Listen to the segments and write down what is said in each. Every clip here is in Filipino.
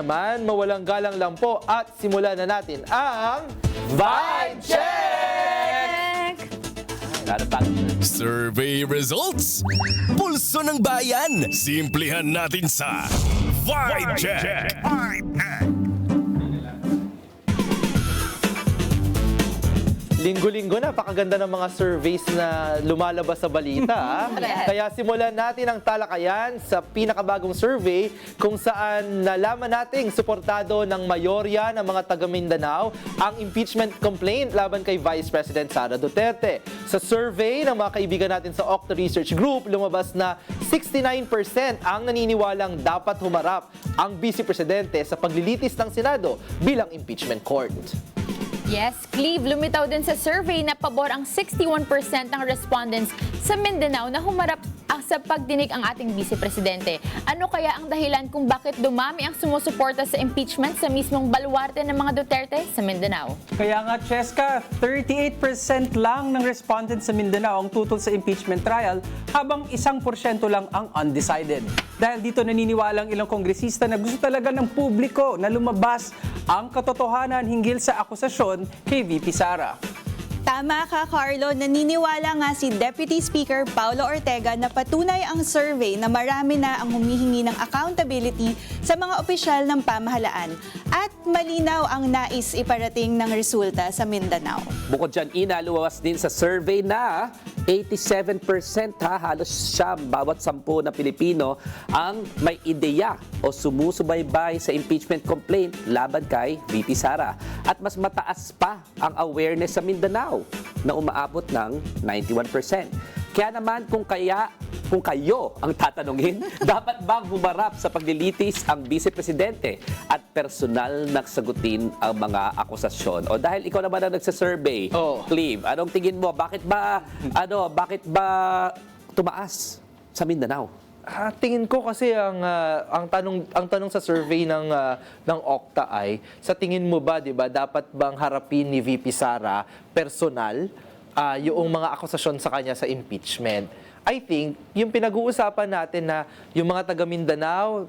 Naman, mawalang galang lang po at simulan na natin ang Vibe Check! Survey results! Pulso ng bayan! Simplihan natin sa Vibe Check! Linggo-linggo, napakaganda ng mga surveys na lumalabas sa balita. Kaya simulan natin ang talakayan sa pinakabagong survey kung saan nalaman nating suportado ng mayorya ng mga taga Mindanao ang impeachment complaint laban kay Vice President Sara Duterte. Sa survey ng mga kaibigan natin sa Octa Research Group, lumabas na 69% ang naniniwalang dapat humarap ang Vice Presidente sa paglilitis ng Senado bilang impeachment court. Yes, Cleve, lumitaw din sa survey na pabor ang 61% ng respondents sa Mindanao na humarap sa pagdinig ang ating vice-presidente. Ano kaya ang dahilan kung bakit dumami ang sumusuporta sa impeachment sa mismong baluarte ng mga Duterte sa Mindanao? Kaya nga, Cheska, 38% lang ng respondents sa Mindanao ang tutol sa impeachment trial, habang 1% lang ang undecided. Dahil dito naniniwala ang ilang kongresista na gusto talaga ng publiko na lumabas ang katotohanan hinggil sa akusasyon kay VP Sara. Tama ka, Carlo. Naniniwala nga si Deputy Speaker Paulo Ortega na patunay ang survey na marami na ang humihingi ng accountability sa mga opisyal ng pamahalaan at malinaw ang nais iparating ng resulta sa Mindanao. Bukod dyan, lumabas din sa survey na 87% halos siyam bawat 10 na Pilipino ang may ideya o sumusubaybay sa impeachment complaint laban kay VP Sara. At mas mataas pa ang awareness sa Mindanao na umaabot ng 91%. Kaya naman kung kayo ang tatanungin, dapat bang humarap sa paglilitis ang Vice Presidente at personal na sagutin ang mga akusasyon? O dahil ikaw naman ang nagsasurvey, Cleve, anong tingin mo? Bakit ba tumaas sa Mindanao? Tingin ko kasi ang tanong sa survey ng Octa ay, sa tingin mo ba, 'di ba, dapat bang harapin ni VP Sara personal yung mga akusasyon sa kanya sa impeachment? I think, yung pinag-uusapan natin na yung mga taga Mindanao,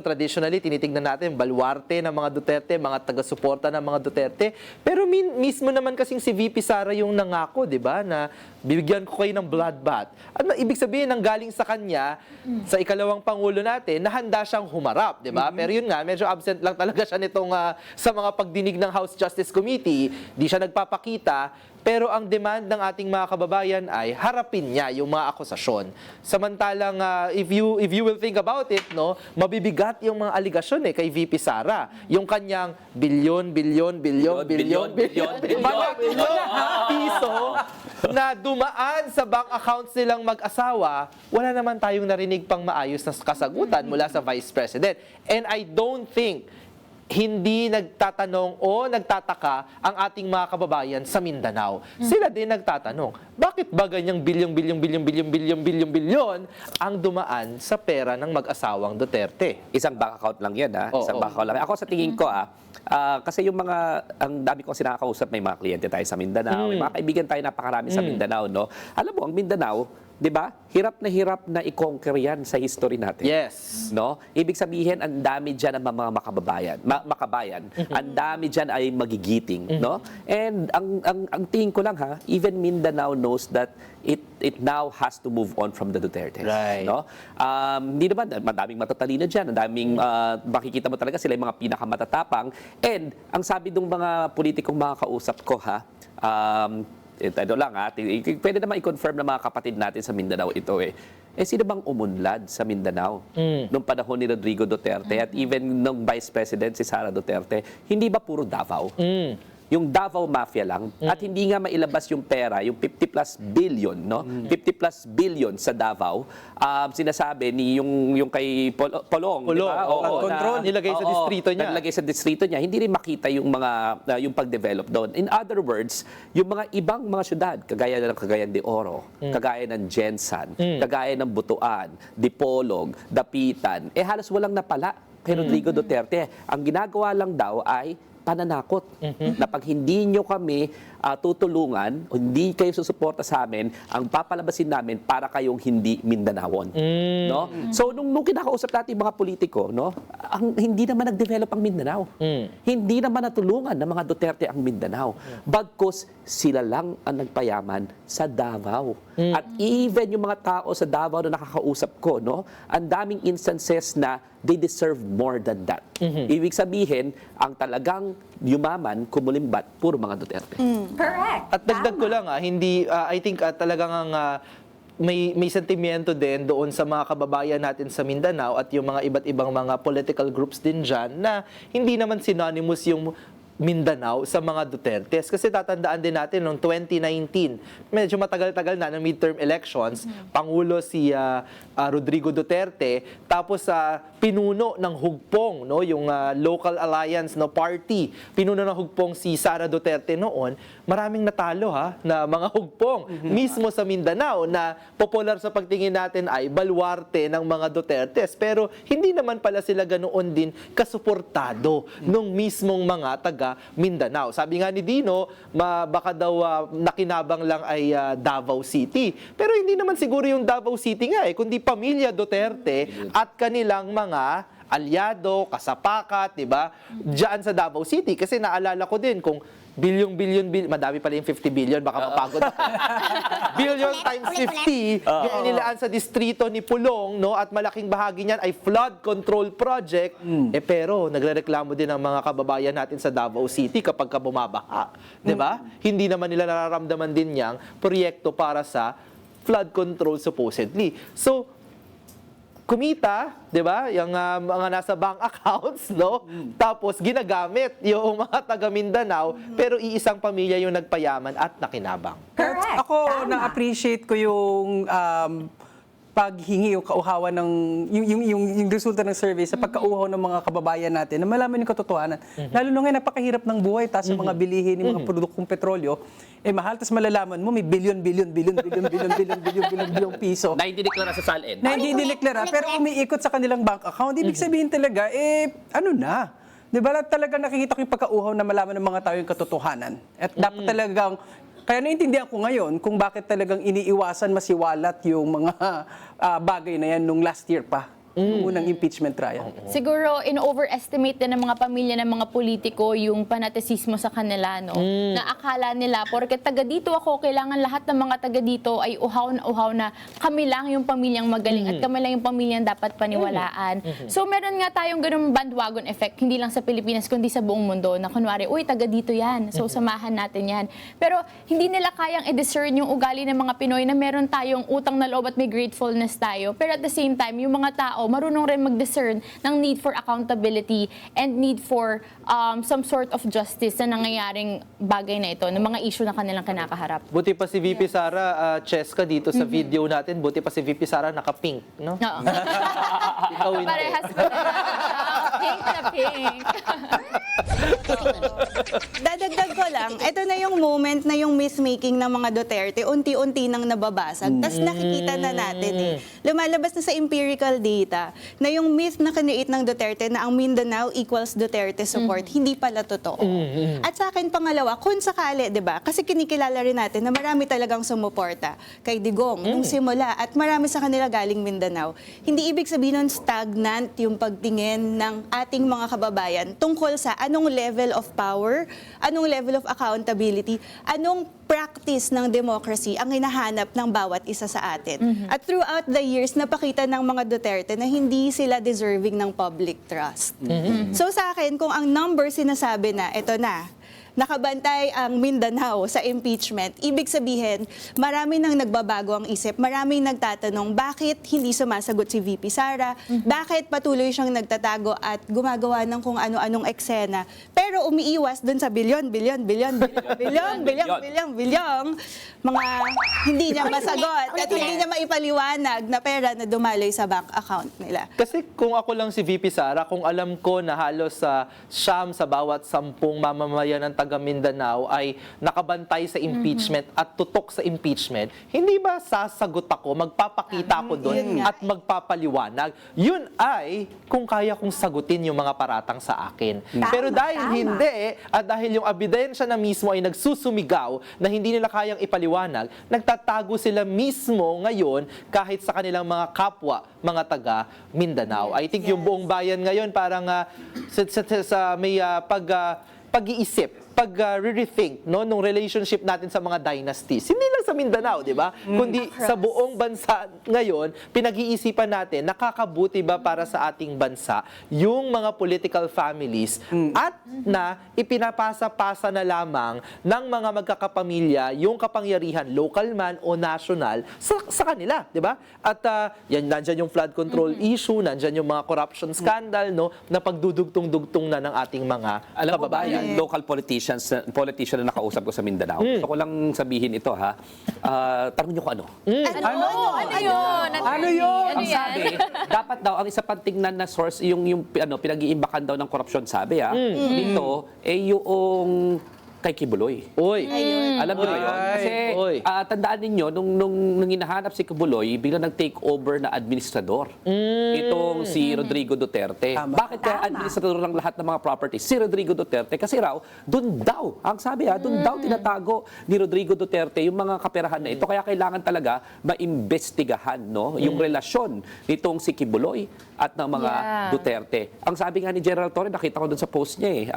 traditionally, tinitignan natin, baluarte ng mga Duterte, mga taga-suporta ng mga Duterte. Pero mismo naman kasing si VP Sara yung nangako, di ba, na bibigyan ko kayo ng bloodbath. At ibig sabihin, nanggaling sa kanya, sa ikalawang Pangulo natin, na handa siyang humarap, di ba? Pero yun nga, medyo absent lang talaga siya nitong sa mga pagdinig ng House Justice Committee. Di siya nagpapakita. Pero ang demand ng ating mga kababayan ay harapin niya yung mga akusasyon. Samantalang if you will think about it, no, mabibigat yung mga aligasyon kay VP Sara. Yung kanyang bilyon piso na dumaan sa bank accounts nilang mag-asawa, wala naman tayong narinig pang maayos na kasagutan mula sa Vice President. And I don't think hindi nagtatanong o nagtataka ang ating mga kababayan sa Mindanao. Sila din nagtatanong, bakit ba ganyang bilyon ang dumaan sa pera ng mag-asawang Duterte? Isang bank account lang yan, ha? Isang bank account lang. Ako sa tingin ko, kasi ang dami kong sinakausap, may mga kliyente tayo sa Mindanao, may mga kaibigan tayo napakarami sa Mindanao, no? Alam mo, ang Mindanao, 'di ba? Hirap na i-conquer yan sa history natin. Yes. No? Ibig sabihin, ang dami diyan ng mga makabayan. Ang dami diyan ay magigiting, no? And ang tingin ko lang, even Mindanao knows that it now has to move on from the Duterte. Right. No? Hindi naman, madaming matatalino diyan, ang daming makikita mo talaga sila yung mga pinakamatatapang. And ang sabi ng mga politikong mga kausap ko, pwede naman i-confirm ng mga kapatid natin sa Mindanao ito sino bang umunlad sa Mindanao nung panahon ni Rodrigo Duterte at even nung Vice President si Sara Duterte, hindi ba puro Davao? Yung Davao Mafia lang at hindi nga mailabas yung pera, yung 50 plus billion, no? 50 plus billion sa Davao. Sinasabi ni yung kay Polong, di ba? Control nilagay sa distrito niya. Nilagay sa distrito niya, hindi rin makita yung mga yung pag-develop doon. In other words, yung mga ibang mga syudad, kagaya ng Cagayan de Oro, kagaya ng Jensan, kagaya ng Butuan, Dipolog, Dapitan, halos walang napala kay Rodrigo Duterte. Ang ginagawa lang daw ay pananakot na pag hindi nyo kami tutulungan o hindi kayo susuporta sa amin, ang papalabasin namin para kayong hindi Mindanawon. No? So, nung kinakausap natin yung mga politiko, no, hindi naman nag-develop ang Mindanao. Hindi naman natulungan ng mga Duterte ang Mindanao. Bagkus, sila lang ang nagpayaman sa Davao. At even yung mga tao sa Davao na nakakausap ko, no, ang daming instances na they deserve more than that. Ibig sabihin, ang talagang yumaman, kumulimbat, puro mga Duterte. Correct. At dagdag ko lang, hindi, I think talagang ang may sentimiento din doon sa mga kababayan natin sa Mindanao at yung mga iba't ibang mga political groups din dyan na hindi naman synonymous yung Mindanao sa mga Dutertes. Kasi tatandaan din natin noong 2019, medyo matagal-tagal na ng midterm elections, Pangulo si Rodrigo Duterte, tapos pinuno ng hugpong, no, yung local alliance no party, pinuno ng hugpong si Sara Duterte noon, maraming natalo na mga hugpong mismo sa Mindanao na popular sa pagtingin natin ay baluarte ng mga Dutertes. Pero hindi naman pala sila ganoon din kasuportado nung mismong mga taga Mindanao. Sabi nga ni Dino, baka daw nakinabang lang ay Davao City. Pero hindi naman siguro yung Davao City nga kundi pamilya Duterte at kanilang mga alyado, kasapakat, di ba? Diyan sa Davao City. Kasi naalala ko din kung billion, madami pala yung 50 billion, baka mapagod ako. Billion times 50, yung inilaan sa distrito ni Pulong, no, at malaking bahagi niyan ay flood control project. Pero nagrereklamo din ang mga kababayan natin sa Davao City kapag bumabaha, 'di ba? Hindi naman nila nararamdaman din yang proyekto para sa flood control supposedly. So kumita, 'di ba? Yung mga nasa bank accounts, no? Tapos ginagamit yung mga taga Mindanao, pero iisang pamilya yung nagpayaman at nakinabang. Correct. Ako, na-appreciate ko yung paghingi o kauhawan ng yung resulta ng survey sa pagkauhaw ng mga kababayan natin na malaman yung katotohanan. Lalo na ngayon, napakahirap ng buhay, tapos yung mga bilihin, yung mga produktong petrolyo, mahal, tapos malalaman mo may billion piso Na hindi deklara sa salin. na hindi dineklara, pero umiikot sa kanilang bank account. Ibig sabihin talaga, ano na? Di ba talaga nakikita ko yung pagkauhaw na malaman ng mga tao yung katotohanan? At dapat talagang, kaya naintindihan ko ngayon kung bakit talagang iniiwasan masiwalat yung mga bagay na yan nung last year pa, nung unang impeachment trial. Siguro, in-overestimate din ng mga pamilya ng mga politiko yung panatisismo sa kanila, no? Na akala nila, porque taga dito ako, kailangan lahat ng mga taga dito ay uhaw na kami lang yung pamilyang magaling at kami lang yung pamilyang dapat paniwalaan. So, meron nga tayong ganung bandwagon effect, hindi lang sa Pilipinas, kundi sa buong mundo, na kunwari, uy, taga dito yan, so samahan natin yan. Pero, hindi nila kayang i-discern yung ugali ng mga Pinoy na meron tayong utang na loob at may gratefulness tayo. Pero at the same time, yung mga tao, marunong rin mag-discern ng need for accountability and need for some sort of justice na nangyayaring bagay na ito, ng mga issue na kanilang kinakaharap. Buti pa si VP Sara, Cheska dito sa video natin, buti pa si VP Sara naka-pink, no? Oo. Ikaw hindi. Parehas ko na. Pink na pink. Dadagdag ko lang, ito na yung moment na yung myth-making ng mga Duterte, unti-unti nang nababasag. Tapos nakikita na natin lumalabas na sa empirical data na yung myth na kinreate ng Duterte na ang Mindanao equals Duterte support, hindi pala totoo. At sa akin, pangalawa, kung sakali, di ba? Kasi kinikilala rin natin na marami talagang sumuporta kay Digong nung simula at marami sa kanila galing Mindanao. Hindi ibig sabihin nun stagnant yung pagtingin ng ating mga kababayan tungkol sa anong level of power, anong level of accountability, anong practice ng democracy ang hinahanap ng bawat isa sa atin. At throughout the years, napakita ng mga Duterte na hindi sila deserving ng public trust. So sa akin, kung ang number sinasabi na, eto na, nakabantay ang Mindanao sa impeachment, ibig sabihin, marami nang nagbabago ang isip, maraming nagtatanong, bakit hindi sumasagot si VP Sara, bakit patuloy siyang nagtatago at gumagawa ng kung ano-anong eksena, pero umiiwas dun sa bilyon, mga hindi niya masagot at hindi niya maipaliwanag na pera na dumaloy sa bank account nila. Kasi kung ako lang si VP Sara, kung alam ko na halos sa siyam sa bawat 10 mamamayan ng taga taga Mindanao ay nakabantay sa impeachment at tutok sa impeachment, hindi ba sasagot ako, magpapakita ako doon Yun nga at magpapaliwanag? Yun ay kung kaya kong sagutin yung mga paratang sa akin. Pero dahil hindi, at dahil yung ebidensya na mismo ay nagsusumigaw na hindi nila kayang ipaliwanag, nagtatago sila mismo ngayon kahit sa kanilang mga kapwa, mga taga Mindanao. I think yung buong bayan ngayon parang may pag-iisip, pag-rethink nung relationship natin sa mga dynasties. Hindi lang sa Mindanao, di ba? Kundi sa buong bansa ngayon, pinag-iisipan natin, nakakabuti ba para sa ating bansa yung mga political families at na ipinapasa-pasa na lamang ng mga magkakapamilya yung kapangyarihan, local man o national, sa kanila, di ba? At nandyan yung flood control issue, nandyan yung mga corruption scandal, no, na pagdudugtong-dugtong na ng ating mga Alam mo ba, kababayan. yung local politician na nakausap ko sa Mindanao, gusto ko lang sabihin ito ha, tanong nyo kung ano. Ano yun? Ang sabi, dapat daw, ang isa pang tingnan na source, yung pinag-iimbakan daw ng korupsyon, sabi dito, yung kay Kibuloy. Uy. Alam niyo ba yun? Kasi Oy. tandaan ninyo, nung hinahanap si Kibuloy, biglang nag-take over na administrador. Itong si Rodrigo Duterte. Bakit kaya administrador ng lahat ng mga properties? Si Rodrigo Duterte. Kasi raw, dun daw, ang sabi dun daw tinatago ni Rodrigo Duterte yung mga kaperahan na ito. Kaya kailangan talaga maimbestigahan yung relasyon nitong si Kibuloy at ng mga Duterte. Ang sabi nga ni General Torre, nakita ko dun sa post niya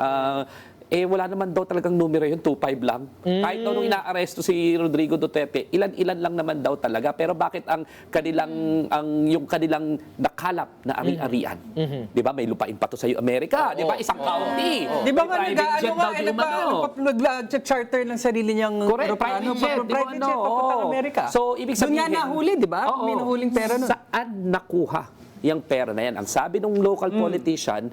wala naman daw talagang numero yun, 2-5 lang. Kahit nung inaaresto si Rodrigo Duterte, ilan-ilan lang naman daw talaga. Pero bakit yung kanilang nakalap na ari-arian? Di ba? May lupain pa to sa Amerika. Di ba? Isang county. Di ba May private jet daw yung nag-charter ng sarili niyang Correct, private jet. private jet papuntang Amerika. So, ibig Doon sabihin... nga nahuli, di ba? May nahuling pera nun. Saan nakuha yung pera na yan? Ang sabi ng local politician,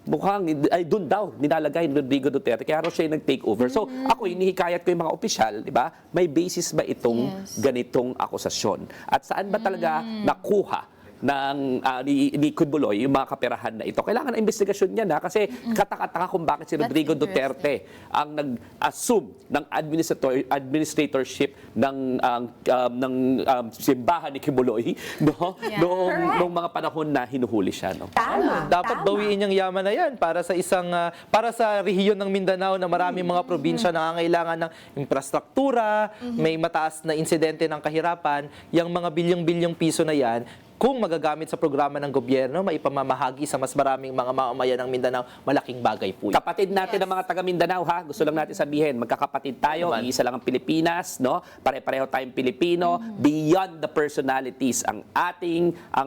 mukhang ay doon daw nilalagay ni Rodrigo Duterte kaya raw siya yung nag-take over. So ako hinihikayat ko yung mga opisyal, di ba? May basis ba itong ganitong akusasyon? At saan ba talaga nakuha ng ni Kibuloy yung mga kaperahan na ito? Kailangan ng investigasyon niya na kasi katakataka kung bakit si Rodrigo Duterte ang nag-assume ng administratorship ng simbahan ni Kibuloy noong mga panahon na hinuhuli siya. Dapat bawiin yung yaman na yan para sa para sa rehiyon ng Mindanao na maraming mga probinsya na nangangailangan ng infrastruktura, may mataas na insidente ng kahirapan, yung mga bilyong-bilyong piso na yan, kung magagamit sa programa ng gobyerno, maipamamahagi sa mas maraming mga mamamayan ng Mindanao, malaking bagay po yun. Kapatid natin ang mga taga Mindanao ha. Gusto lang natin sabihin, magkakapatid tayo, isa lang ang Pilipinas, no? Pare-pareho tayong Pilipino, beyond the personalities ang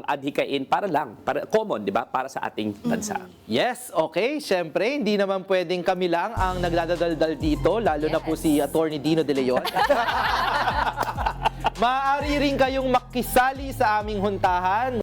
adhikain para common, di ba? Para sa ating bansa. Yes, okay. Siyempre, hindi naman pwedeng kami lang ang nagdadaldal dito, lalo na po si Attorney Dino De Leon. Maaari rin kayong makisali sa aming huntahan.